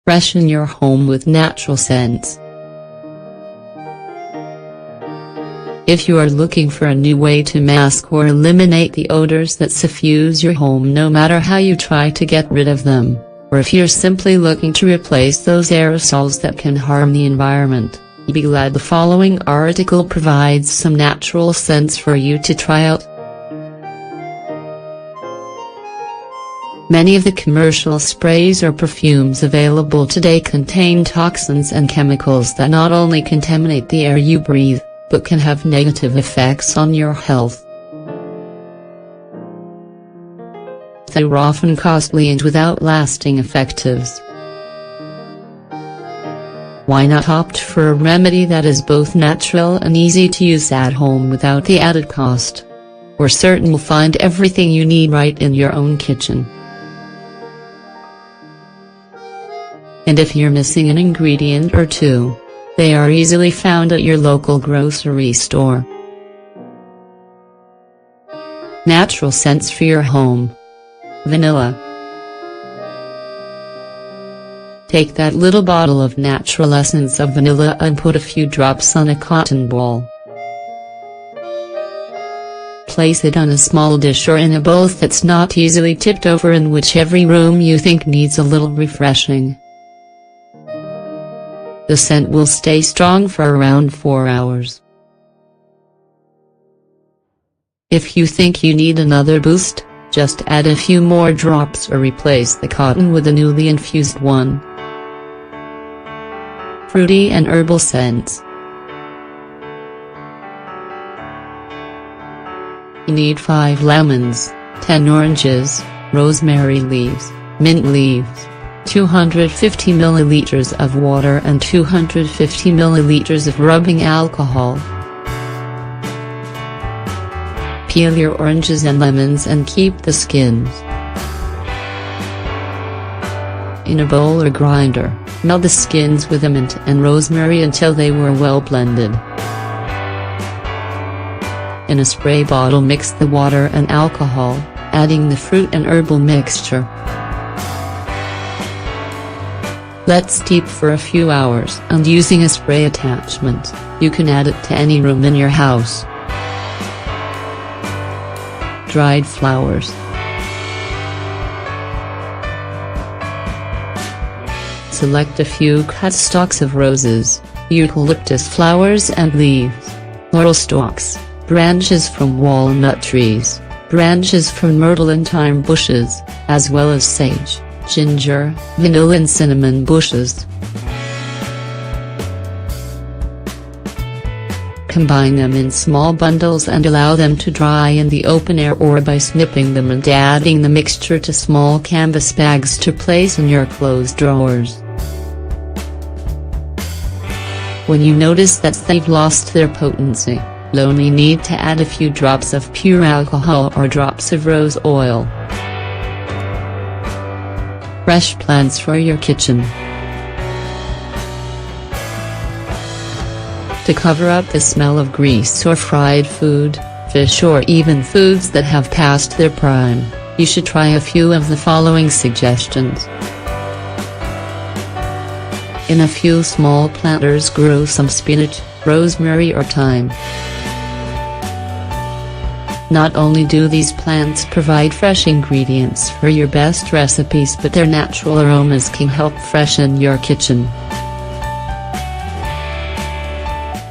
Freshen your home with natural scents. If you are looking for a new way to mask or eliminate the odors that suffuse your home no matter how you try to get rid of them, or if you're simply looking to replace those aerosols that can harm the environment, be glad the following article provides some natural scents for you to try out. Many of the commercial sprays or perfumes available today contain toxins and chemicals that not only contaminate the air you breathe, but can have negative effects on your health. They are often costly and without lasting effectives. Why not opt for a remedy that is both natural and easy to use at home without the added cost? We're certain you'll find everything you need right in your own kitchen. And if you're missing an ingredient or two, they are easily found at your local grocery store. Natural scents for your home. Vanilla. Take that little bottle of natural essence of vanilla and put a few drops on a cotton ball. Place it on a small dish or in a bowl that's not easily tipped over, in whichever room you think needs a little refreshing. The scent will stay strong for around 4 hours. If you think you need another boost, just add a few more drops or replace the cotton with a newly infused one. Fruity and herbal scents. You need 5 lemons, 10 oranges, rosemary leaves, mint leaves, 250 milliliters of water and 250 milliliters of rubbing alcohol. Peel your oranges and lemons and keep the skins. In a bowl or grinder, melt the skins with the mint and rosemary until they were well blended. In a spray bottle, mix the water and alcohol, adding the fruit and herbal mixture. Let steep for a few hours, and using a spray attachment, you can add it to any room in your house. Dried flowers. Select a few cut stalks of roses, eucalyptus flowers and leaves, laurel stalks, branches from walnut trees, branches from myrtle and thyme bushes, as well as sage, ginger, vanilla and cinnamon bushes. Combine them in small bundles and allow them to dry in the open air or by snipping them and adding the mixture to small canvas bags to place in your clothes drawers. When you notice that they've lost their potency, you'll only need to add a few drops of pure alcohol or drops of rose oil. Fresh plants for your kitchen. To cover up the smell of grease or fried food, fish or even foods that have passed their prime, you should try a few of the following suggestions. In a few small planters grow some spinach, rosemary or thyme. Not only do these plants provide fresh ingredients for your best recipes, but their natural aromas can help freshen your kitchen.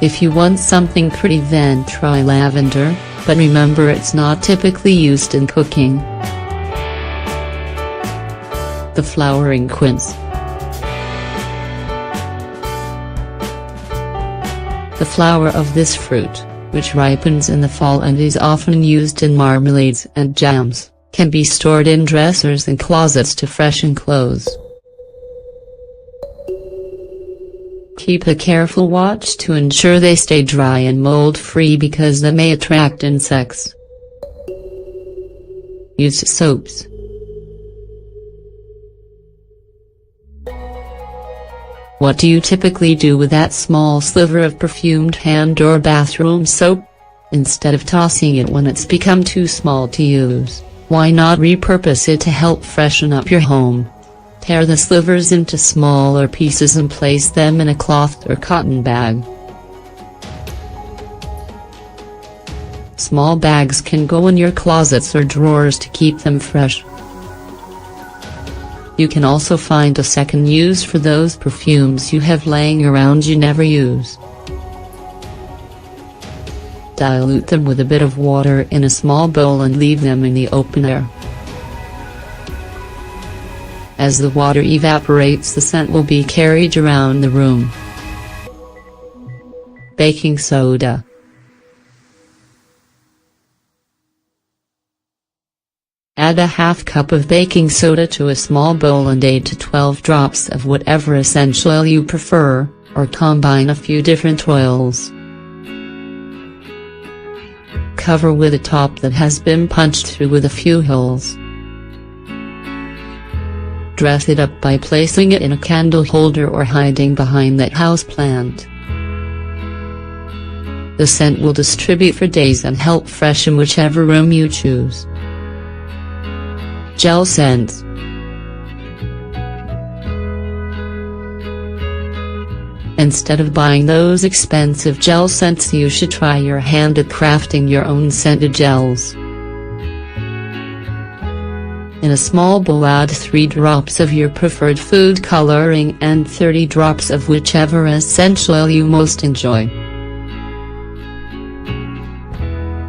If you want something pretty, then try lavender, but remember it's not typically used in cooking. The flowering quince. The flower of this fruit, which ripens in the fall and is often used in marmalades and jams, can be stored in dressers and closets to freshen clothes. Keep a careful watch to ensure they stay dry and mold-free because they may attract insects. Use soaps. What do you typically do with that small sliver of perfumed hand or bathroom soap? Instead of tossing it when it's become too small to use, why not repurpose it to help freshen up your home? Tear the slivers into smaller pieces and place them in a cloth or cotton bag. Small bags can go in your closets or drawers to keep them fresh. You can also find a second use for those perfumes you have laying around you never use. Dilute them with a bit of water in a small bowl and leave them in the open air. As the water evaporates, the scent will be carried around the room. Baking soda. Add a half cup of baking soda to a small bowl and 8 to 12 drops of whatever essential oil you prefer, or combine a few different oils. Cover with a top that has been punched through with a few holes. Dress it up by placing it in a candle holder or hiding behind that houseplant. The scent will distribute for days and help freshen whichever room you choose. Gel scents. Instead of buying those expensive gel scents, you should try your hand at crafting your own scented gels. In a small bowl, add 3 drops of your preferred food coloring and 30 drops of whichever essential oil you most enjoy.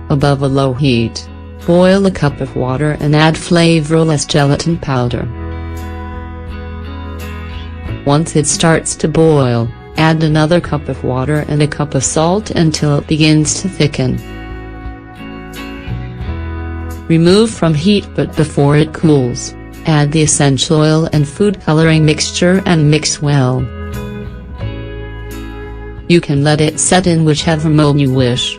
Above a low heat, boil a cup of water and add flavorless gelatin powder. Once it starts to boil, add another cup of water and a cup of salt until it begins to thicken. Remove from heat, but before it cools, add the essential oil and food coloring mixture and mix well. You can let it set in whichever mold you wish.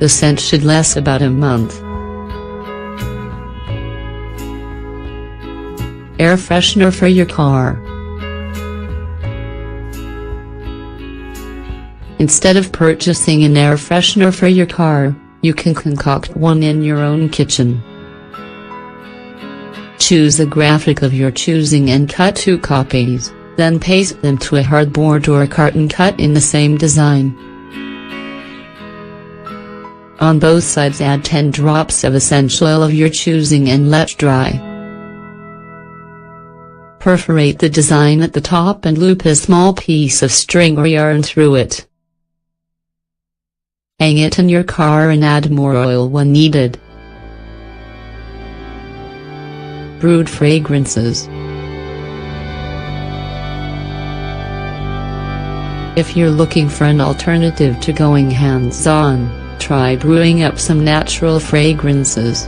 The scent should last about a month. Air freshener for your car. Instead of purchasing an air freshener for your car, you can concoct one in your own kitchen. Choose a graphic of your choosing and cut 2 copies, then paste them to a hardboard or a carton cut in the same design. On both sides, add 10 drops of essential oil of your choosing and let dry. Perforate the design at the top and loop a small piece of string or yarn through it. Hang it in your car and add more oil when needed. Brood fragrances. If you're looking for an alternative to going hands-on, try brewing up some natural fragrances.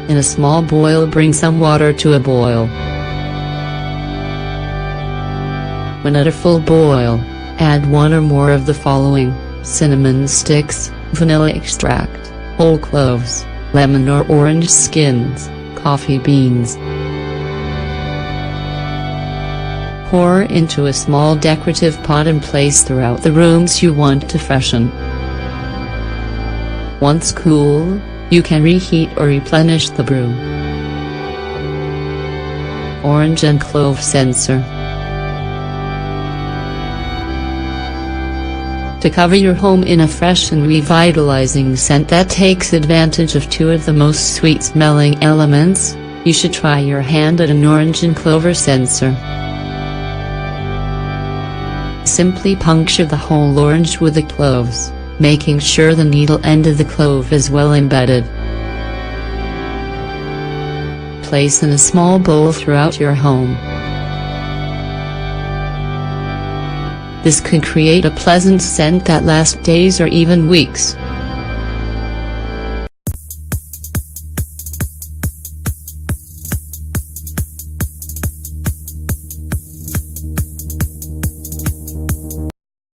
In a small boil, bring some water to a boil. When at a full boil, add 1 or more of the following: cinnamon sticks, vanilla extract, whole cloves, lemon or orange skins, coffee beans. Pour into a small decorative pot and place throughout the rooms you want to freshen. Once cool, you can reheat or replenish the brew. Orange and clove censer. To cover your home in a fresh and revitalizing scent that takes advantage of 2 of the most sweet-smelling elements, you should try your hand at an orange and clover censer. Simply puncture the whole orange with the cloves, making sure the needle end of the clove is well embedded. Place in a small bowl throughout your home. This can create a pleasant scent that lasts days or even weeks.